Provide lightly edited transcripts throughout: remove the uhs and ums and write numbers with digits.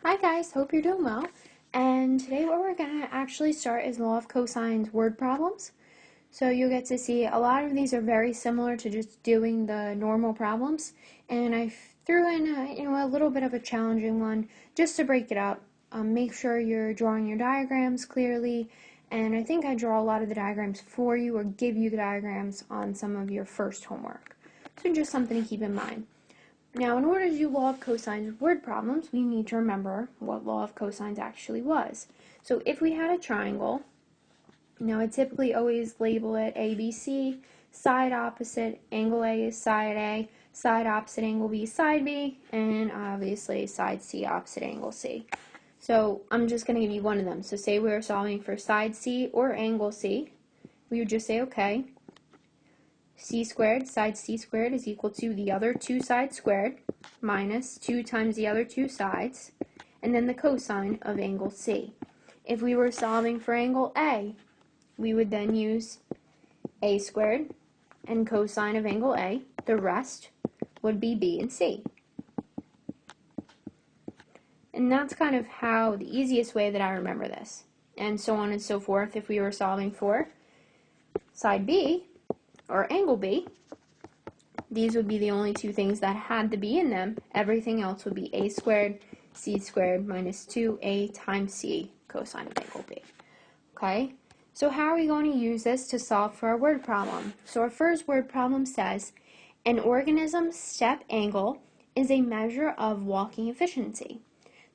Hi guys, hope you're doing well. And today what we're going to actually start is law of cosines word problems. So you'll get to see a lot of these are very similar to just doing the normal problems. And I threw in a little bit of a challenging one just to break it up. Make sure you're drawing your diagrams clearly. And I think I draw a lot of the diagrams for you or give you the diagrams on some of your first homework. So just something to keep in mind. Now, in order to do law of cosines word problems, we need to remember what law of cosines actually was. So if we had a triangle, now I typically always label it ABC, side opposite, angle A is side opposite angle B, side B, and obviously side C opposite angle C. So I'm just going to give you one of them. So say we were solving for side C or angle C, we would just say, okay, C squared, side C squared is equal to the other two sides squared minus 2 times the other two sides, and then the cosine of angle C. If we were solving for angle A, we would then use A squared and cosine of angle A. The rest would be B and C. And that's kind of how the easiest way that I remember this. And so on and so forth if we were solving for side B, or angle B, these would be the only two things that had the B in them. Everything else would be A squared, C squared minus 2A times C cosine of angle B. Okay, so how are we going to use this to solve for our word problem? So our first word problem says, an organism's step angle is a measure of walking efficiency.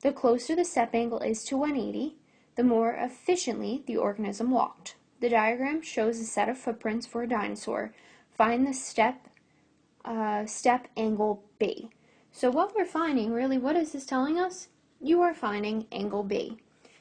The closer the step angle is to 180, the more efficiently the organism walked. The diagram shows a set of footprints for a dinosaur. Find the step angle B. So what we're finding, really, what is this telling us? You are finding angle B.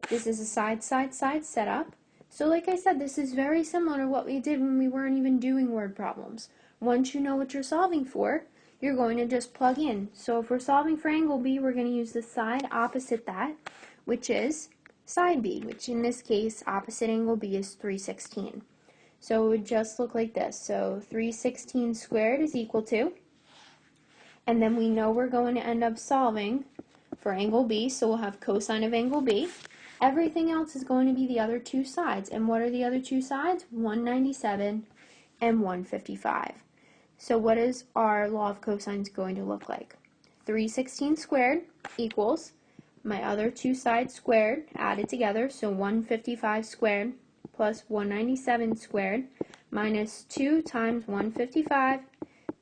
This is a side setup. So like I said, this is very similar to what we did when we weren't even doing word problems. Once you know what you're solving for, you're going to just plug in. So if we're solving for angle B, we're going to use the side opposite that, which is side B, which in this case, opposite angle B is 316. So it would just look like this. So 316 squared is equal to, and then we know we're going to end up solving for angle B, so we'll have cosine of angle B. Everything else is going to be the other two sides. And what are the other two sides? 197 and 155. So what is our law of cosines going to look like? 316 squared equals my other two sides squared added together, so 155 squared plus 197 squared minus 2 times 155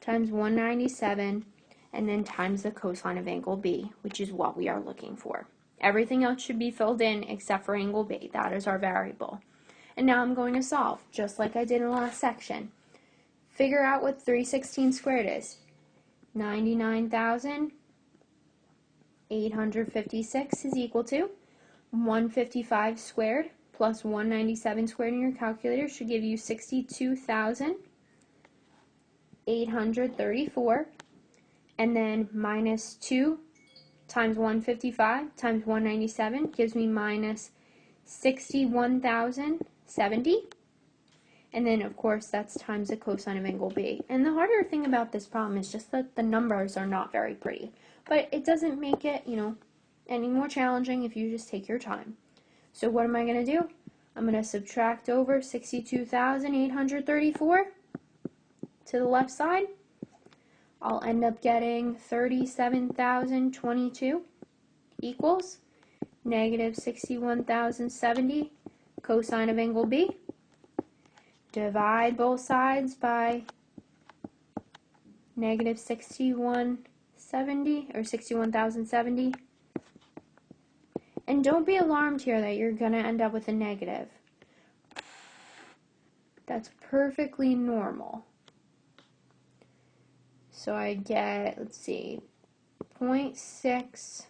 times 197, and then times the cosine of angle B, which is what we are looking for. Everything else should be filled in except for angle B. That is our variable. And now I'm going to solve, just like I did in the last section. Figure out what 316 squared is. 99,856 is equal to 155 squared plus 197 squared in your calculator should give you 62,834, and then minus 2 times 155 times 197 gives me minus 61,070, and then of course that's times the cosine of angle B. And the harder thing about this problem is just that the numbers are not very pretty, but it doesn't make it, any more challenging if you just take your time. So what am I going to do? I'm going to subtract over 62,834 to the left side. I'll end up getting 37,022 equals negative 61,070 cosine of angle B. Divide both sides by negative 61,070 or 61,070. And don't be alarmed here that you're going to end up with a negative. That's perfectly normal. So I get, let's see, 0.6,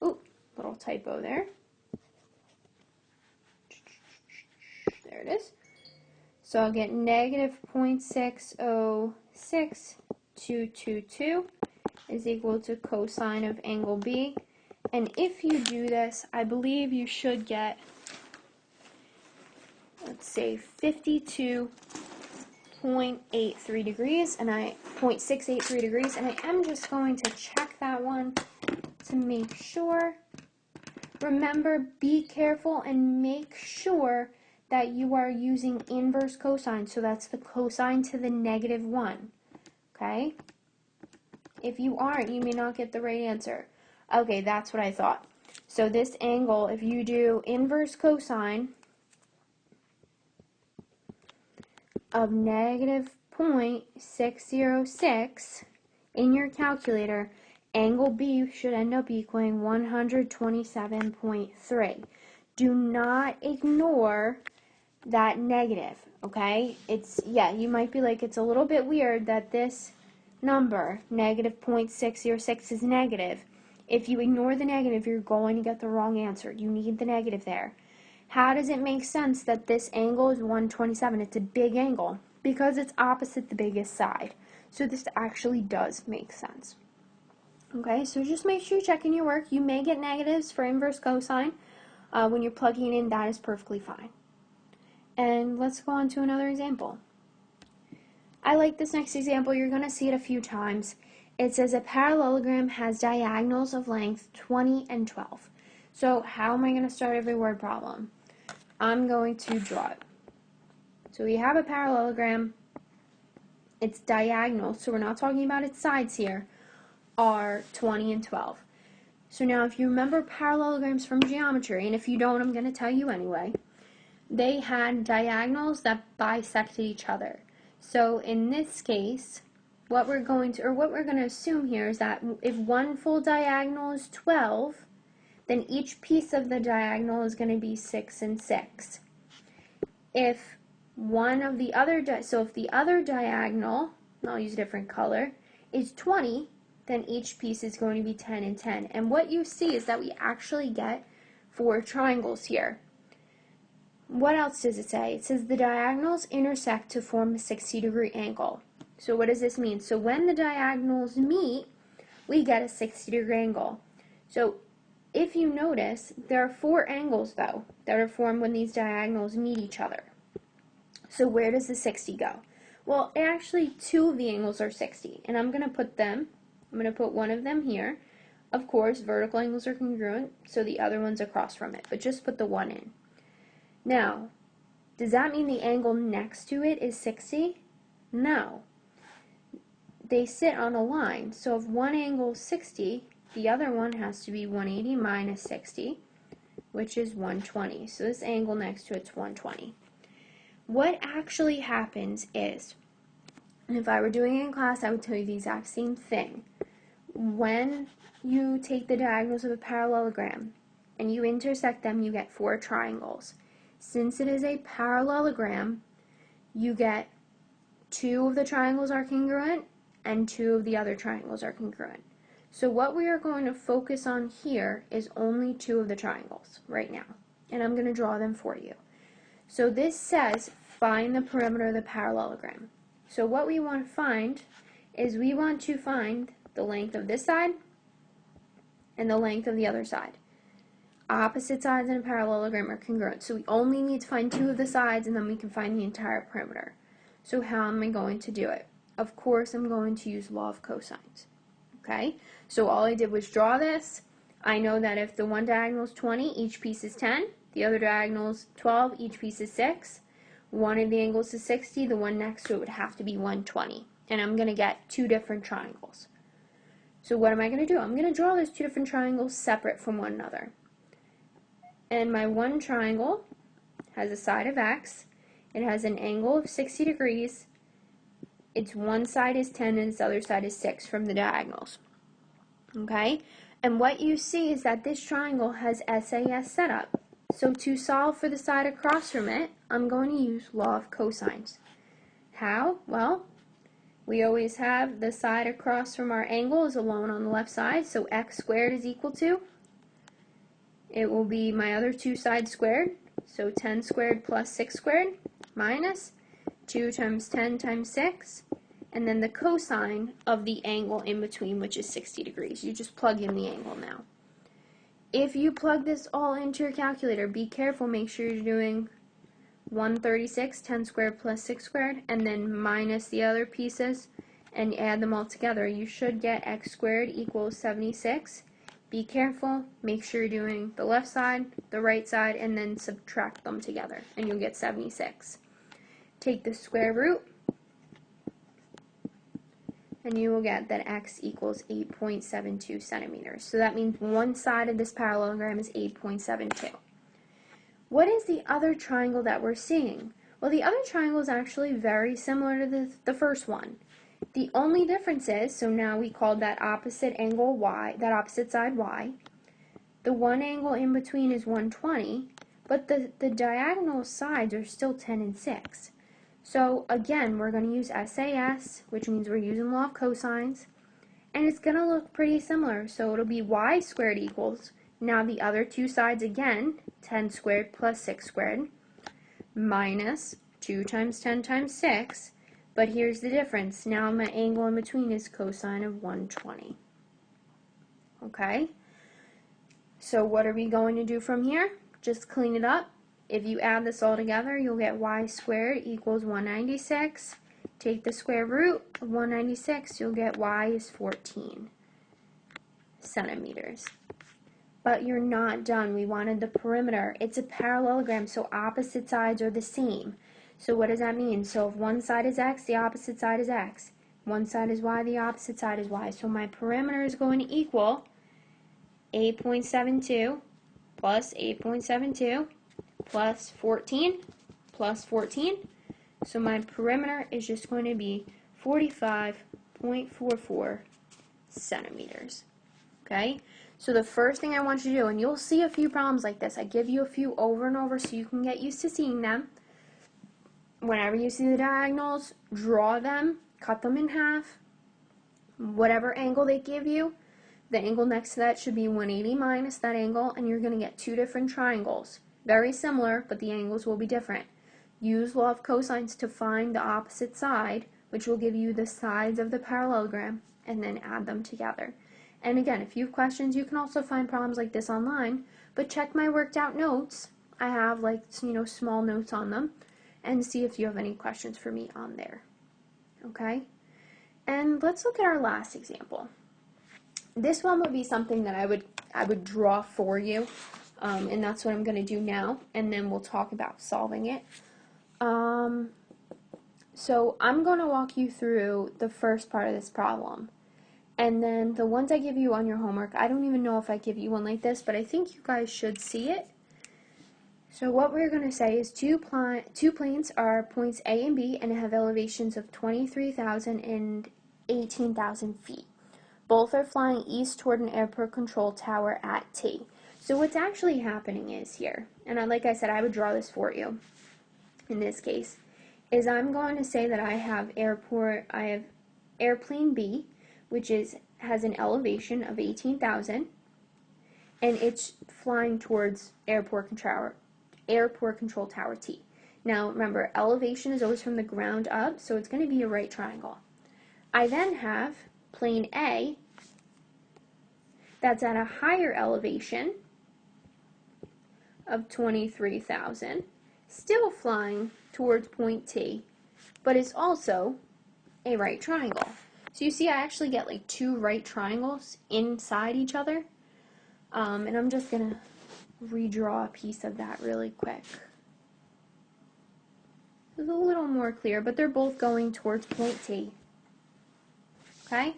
ooh, little typo there. There it is. So I'll get negative 0.606222 is equal to cosine of angle B. And if you do this, I believe you should get, let's say, 52.83 degrees, and 0.683 degrees, and I am just going to check that one to make sure. Remember, be careful and make sure that you are using inverse cosine. So that's the cosine to the -1. Okay? If you aren't, you may not get the right answer. Okay, that's what I thought. So this angle, if you do inverse cosine of -0.606 in your calculator, angle B should end up equaling 127.3. Do not ignore that negative, okay? You might be like, it's a little bit weird that this number, -0.606, is negative. If you ignore the negative, you're going to get the wrong answer. You need the negative there. How does it make sense that this angle is 127? It's a big angle because it's opposite the biggest side. So this actually does make sense. Okay, so just make sure you're checking your work. You may get negatives for inverse cosine. When you're plugging in, that is perfectly fine. And let's go on to another example. I like this next example. You're going to see it a few times. It says a parallelogram has diagonals of length 20 and 12. So how am I going to start every word problem? I'm going to draw it. So we have a parallelogram. Its diagonals, so we're not talking about its sides here, are 20 and 12. So now if you remember parallelograms from geometry, and if you don't, I'm going to tell you anyway, they had diagonals that bisected each other. So in this case, what we're going to assume here is that if one full diagonal is 12, then each piece of the diagonal is going to be 6 and 6. If if the other diagonal, and I'll use a different color, is 20, then each piece is going to be 10 and 10. And what you see is that we actually get 4 triangles here. What else does it say? It says the diagonals intersect to form a 60-degree angle. So what does this mean? So when the diagonals meet, we get a 60-degree angle. So if you notice, there are 4 angles, though, that are formed when these diagonals meet each other. So where does the 60 go? Well, actually, 2 of the angles are 60, and I'm going to put one of them here. Of course, vertical angles are congruent, so the other one's across from it, but just put the 1 in. Now, does that mean the angle next to it is 60? No. They sit on a line, so if one angle is 60, the other one has to be 180 minus 60, which is 120. So this angle next to it's 120. What actually happens is, and if I were doing it in class, I would tell you the exact same thing. When you take the diagonals of a parallelogram and you intersect them, you get 4 triangles. Since it is a parallelogram, you get 2 of the triangles are congruent and 2 of the other triangles are congruent. So what we are going to focus on here is only 2 of the triangles right now. And I'm going to draw them for you. So this says find the perimeter of the parallelogram. So what we want to find is we want to find the length of this side and the length of the other side. Opposite sides in a parallelogram are congruent. So we only need to find 2 of the sides and then we can find the entire perimeter. So how am I going to do it? Of course, I'm going to use law of cosines. Okay? So all I did was draw this. I know that if the one diagonal is 20, each piece is 10. The other diagonal is 12, each piece is 6. One of the angles is 60, the one next to it would have to be 120. And I'm going to get 2 different triangles. So what am I going to do? I'm going to draw those 2 different triangles separate from one another. And my one triangle has a side of x. It has an angle of 60 degrees. Its one side is 10 and its other side is 6 from the diagonals. Okay? And what you see is that this triangle has SAS set up. So to solve for the side across from it, I'm going to use law of cosines. How? Well, we always have the side across from our angle is alone on the left side, so x squared is equal to, it will be my other 2 sides squared, so 10 squared plus 6 squared, minus 2 times 10 times 6, and then the cosine of the angle in between, which is 60 degrees. You just plug in the angle now. If you plug this all into your calculator, be careful, make sure you're doing 136, 10 squared plus 6 squared, and then minus the other pieces, and add them all together. You should get x squared equals 76. Be careful, make sure you're doing the left side, the right side, and then subtract them together, and you'll get 76. Take the square root, and you will get that x equals 8.72 centimeters. So that means one side of this parallelogram is 8.72. What is the other triangle that we're seeing? Well, the other triangle is actually very similar to the first one. The only difference is, so now we called that opposite angle y, that opposite side y. The one angle in between is 120, but the diagonal sides are still 10 and 6. So again, we're going to use SAS, which means we're using law of cosines, and it's going to look pretty similar. So it'll be y squared equals, now the other two sides again, 10 squared plus 6 squared, minus 2 times 10 times 6, but here's the difference. Now my angle in between is cosine of 120. Okay? So what are we going to do from here? Just clean it up. If you add this all together, you'll get y squared equals 196. Take the square root of 196, you'll get y is 14 centimeters. But you're not done. We wanted the perimeter. It's a parallelogram, so opposite sides are the same. So what does that mean? So if one side is x, the opposite side is x. One side is y, the opposite side is y. So my perimeter is going to equal 8.72 plus 8.72 plus 14 plus 14. So my perimeter is just going to be 45.44 centimeters. Okay? So the first thing I want you to do, and you'll see a few problems like this. I give you a few over and over so you can get used to seeing them. Whenever you see the diagonals, draw them, cut them in half. Whatever angle they give you, the angle next to that should be 180 minus that angle, and you're going to get two different triangles. Very similar, but the angles will be different. Use law of cosines to find the opposite side, which will give you the sides of the parallelogram, and then add them together. And again, if you have questions, you can also find problems like this online, but check my worked out notes. I have small notes on them, and see if you have any questions for me on there. Okay? And let's look at our last example. This one would be something that I would draw for you, and that's what I'm going to do now, and then we'll talk about solving it. So I'm going to walk you through the first part of this problem. And then the ones I give you on your homework, I don't even know if I give you one like this, but I think you guys should see it. So what we're going to say is two planes are points A and B and have elevations of 23,000 and 18,000 feet. Both are flying east toward an airport control tower at T. So what's actually happening is here, and like I said, I would draw this for you in this case, is I'm going to say that I have airplane B, which has an elevation of 18,000, and it's flying towards airport control tower T. Now remember, elevation is always from the ground up, so it's going to be a right triangle. I then have plane A that's at a higher elevation of 23,000, still flying towards point T, but it's also a right triangle. So you see I actually get like two right triangles inside each other. And I'm just going to redraw a piece of that really quick. It's a little more clear, but they're both going towards point T. Okay?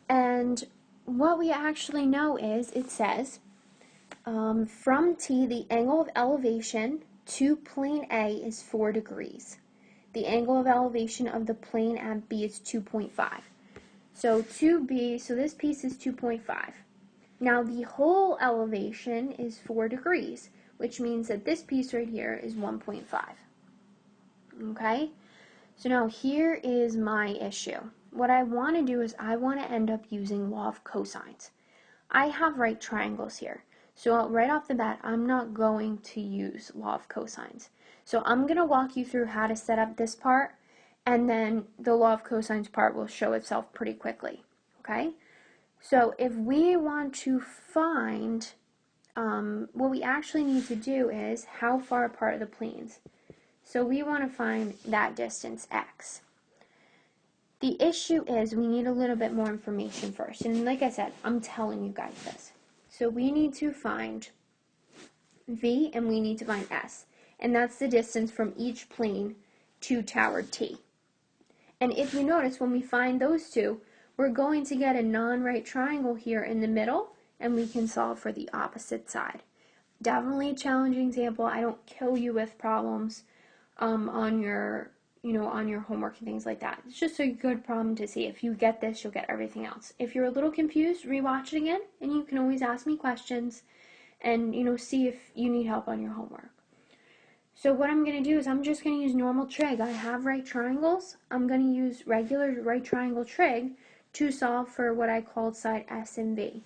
And what we actually know is, it says, from T, the angle of elevation to plane A is 4 degrees. The angle of elevation of the plane at B is 2.5. So 2B, so this piece is 2.5. Now the whole elevation is 4 degrees, which means that this piece right here is 1.5. Okay? So now here is my issue. What I want to do is I want to end up using law of cosines. I have right triangles here. So right off the bat, I'm not going to use law of cosines. So I'm going to walk you through how to set up this part, and then the law of cosines part will show itself pretty quickly. Okay? So if we want to find, what we actually need to do is how far apart are the planes. So we want to find that distance, x. The issue is we need a little bit more information first. And like I said, I'm telling you guys this. So we need to find V and we need to find S. And that's the distance from each plane to tower T. And if you notice, when we find those two, we're going to get a non-right triangle here in the middle, and we can solve for the opposite side. Definitely a challenging example. I don't kill you with problems on your homework and things like that. It's just a good problem to see. If you get this, you'll get everything else. If you're a little confused, rewatch it again, and you can always ask me questions and see if you need help on your homework. So what I'm going to do is I'm just going to use normal trig. I have right triangles. I'm going to use regular right triangle trig to solve for what I called side S and V.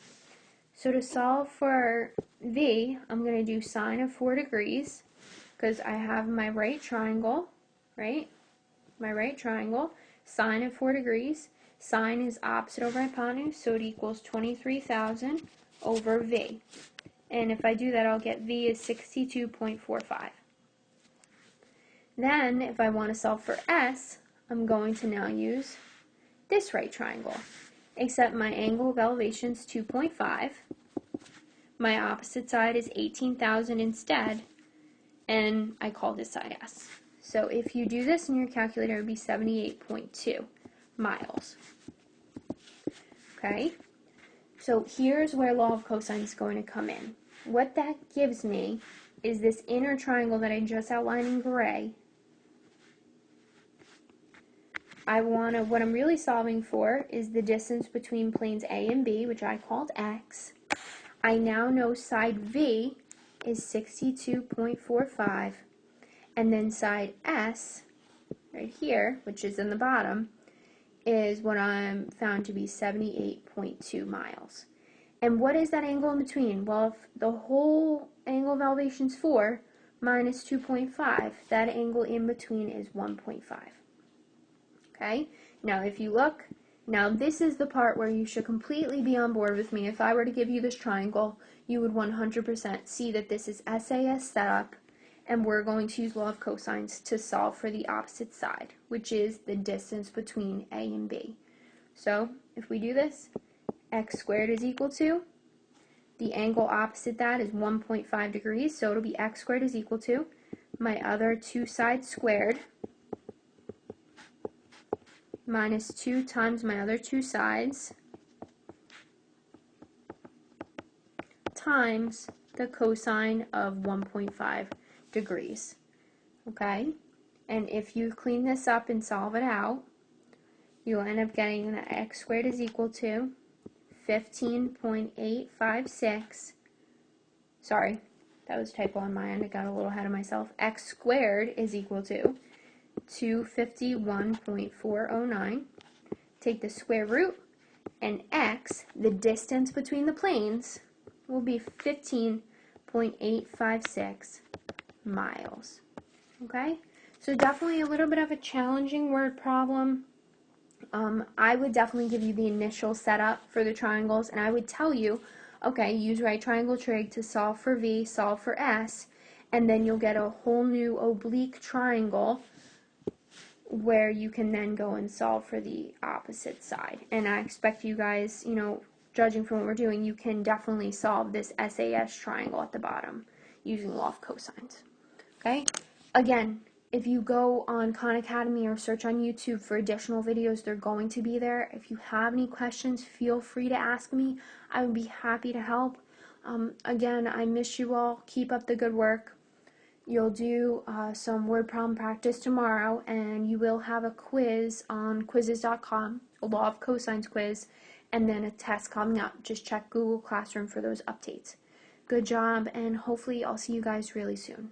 So to solve for V, I'm going to do sine of 4 degrees because I have my right triangle, right? My right triangle, sine of 4 degrees. Sine is opposite over hypotenuse, so it equals 23,000 over V. And if I do that, I'll get V is 62.45. Then, if I want to solve for S, I'm going to now use this right triangle, except my angle of elevation is 2.5. My opposite side is 18,000 instead, and I call this side S. So if you do this in your calculator, it would be 78.2 miles. Okay? So here's where law of cosine is going to come in. What that gives me is this inner triangle that I just outlined in gray. What I'm really solving for is the distance between planes A and B, which I called X. I now know side V is 62.45, and then side S, right here, which is in the bottom, is what I'm found to be 78.2 miles. And what is that angle in between? Well, if the whole angle of elevation is 4 minus 2.5, that angle in between is 1.5. Okay? Now, if you look, now this is the part where you should completely be on board with me. If I were to give you this triangle, you would 100% see that this is SAS setup, and we're going to use law of cosines to solve for the opposite side, which is the distance between A and B. So, if we do this, x squared is equal to, the angle opposite that is 1.5 degrees, so it'll be x squared is equal to my other two sides squared minus 2 times my other two sides times the cosine of 1.5 degrees. Okay? And if you clean this up and solve it out, you'll end up getting that x squared is equal to 15.856. Sorry, that was a typo on my end. I got a little ahead of myself. X squared is equal to 251.409. Take the square root, and x, the distance between the planes, will be 15.856 miles. Okay? So definitely a little bit of a challenging word problem. I would definitely give you the initial setup for the triangles, and I would tell you, okay, use right triangle trig to solve for V, solve for S, and then you'll get a whole new oblique triangle where you can then go and solve for the opposite side. And I expect you guys, judging from what we're doing, you can definitely solve this SAS triangle at the bottom using law of cosines. Okay? Again, if you go on Khan Academy or search on YouTube for additional videos, they're going to be there. If you have any questions, feel free to ask me. I would be happy to help. Again, I miss you all. Keep up the good work. You'll do some word problem practice tomorrow, and you will have a quiz on quizzes.com, a law of cosines quiz, and then a test coming up. Just check Google Classroom for those updates. Good job, and hopefully I'll see you guys really soon.